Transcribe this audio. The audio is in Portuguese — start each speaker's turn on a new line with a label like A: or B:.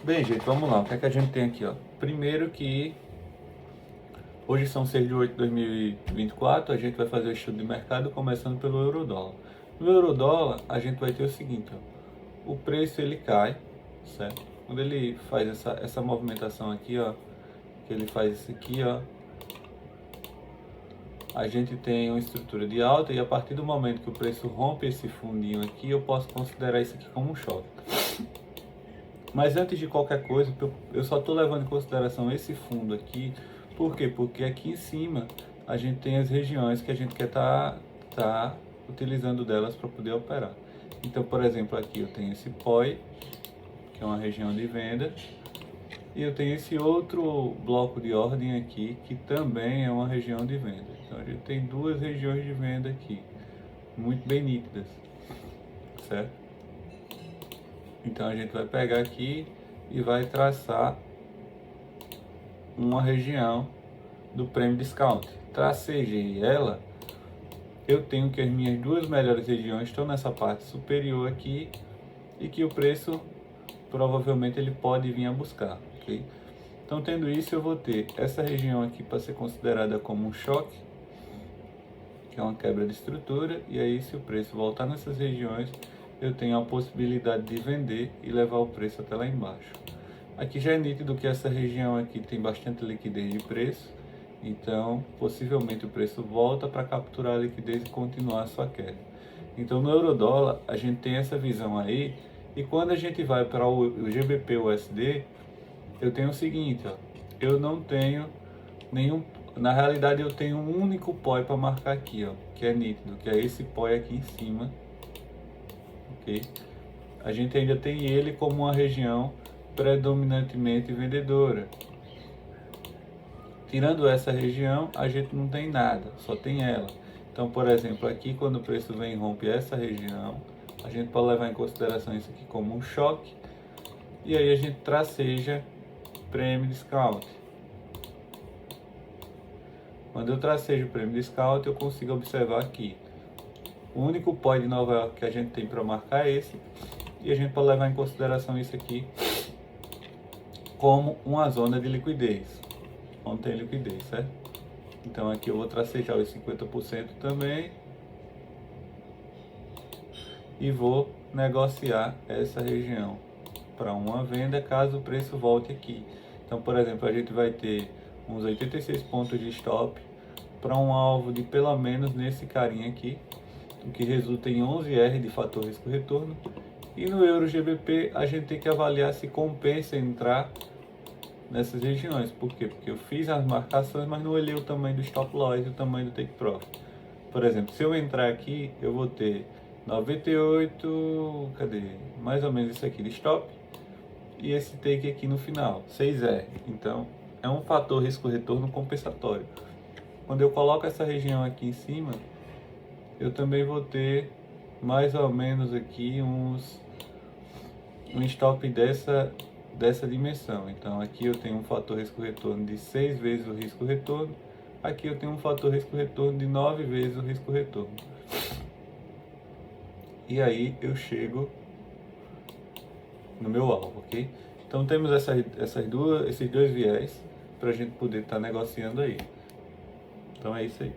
A: Bem, gente, vamos lá. O que é que a gente tem aqui, ó? Primeiro que hoje são 6 de 8 de 2024, a gente vai fazer o estudo de mercado começando pelo euro-dólar. No euro-dólar, a gente vai ter o seguinte, ó. O preço ele cai, certo? Quando ele faz essa movimentação aqui, ó, que ele faz isso aqui, ó, a gente tem uma estrutura de alta e a partir do momento que o preço rompe esse fundinho aqui, eu posso considerar isso aqui como um choque. Mas antes de qualquer coisa, eu só estou levando em consideração esse fundo aqui. Por quê? Porque aqui em cima a gente tem as regiões que a gente quer tá utilizando delas para poder operar. Então, por exemplo, aqui eu tenho esse POI, que é uma região de venda, e eu tenho esse outro bloco de ordem aqui, que também é uma região de venda. Então, a gente tem duas regiões de venda aqui, muito bem nítidas, certo? Então, a gente vai pegar aqui e vai traçar uma região do prêmio discount. Tracejei ela, eu tenho que as minhas duas melhores regiões estão nessa parte superior aqui e que o preço provavelmente ele pode vir a buscar, ok? Então, tendo isso, eu vou ter essa região aqui para ser considerada como um choque, que é uma quebra de estrutura, e aí se o preço voltar nessas regiões, eu tenho a possibilidade de vender e levar o preço até lá embaixo. Aqui já é nítido que essa região aqui tem bastante liquidez de preço, então possivelmente o preço volta para capturar a liquidez e continuar a sua queda. Então no euro-dólar a gente tem essa visão aí, e quando a gente vai para o GBP-USD, eu tenho o seguinte, ó, eu não tenho nenhum, na realidade eu tenho um único POI para marcar aqui, ó, que é nítido, que é esse POI aqui em cima, ok? A gente ainda tem ele como uma região predominantemente vendedora. Tirando essa região, a gente não tem nada, só tem ela. Então, por exemplo, aqui quando o preço vem e rompe essa região, a gente pode levar em consideração isso aqui como um choque, e aí a gente traceja prêmio discount. Quando eu tracejo o prêmio discount, eu consigo observar aqui. O único POI de Nova York que a gente tem para marcar é esse, e a gente pode levar em consideração isso aqui como uma zona de liquidez, onde tem liquidez, certo? Então aqui eu vou tracejar os 50% também e vou negociar essa região para uma venda caso o preço volte aqui. Então, por exemplo, a gente vai ter uns 86 pontos de stop para um alvo de pelo menos nesse carinha aqui, o que resulta em 11R de fator risco-retorno. E no Euro GBP a gente tem que avaliar se compensa entrar nessas regiões. Por quê? Porque eu fiz as marcações, mas não olhei o tamanho do stop loss e o tamanho do take profit. Por exemplo, se eu entrar aqui, eu vou ter 98, cadê? Mais ou menos isso aqui de stop e esse take aqui no final, 6R. Então, é um fator risco-retorno compensatório. Quando eu coloco essa região aqui em cima, eu também vou ter mais ou menos aqui um stop dessa dimensão. Então aqui eu tenho um fator risco-retorno de 6 vezes o risco-retorno, aqui eu tenho um fator risco-retorno de 9 vezes o risco-retorno. E aí eu chego no meu alvo, ok? Então temos esses dois viés para a gente poder estar negociando aí. Então é isso aí.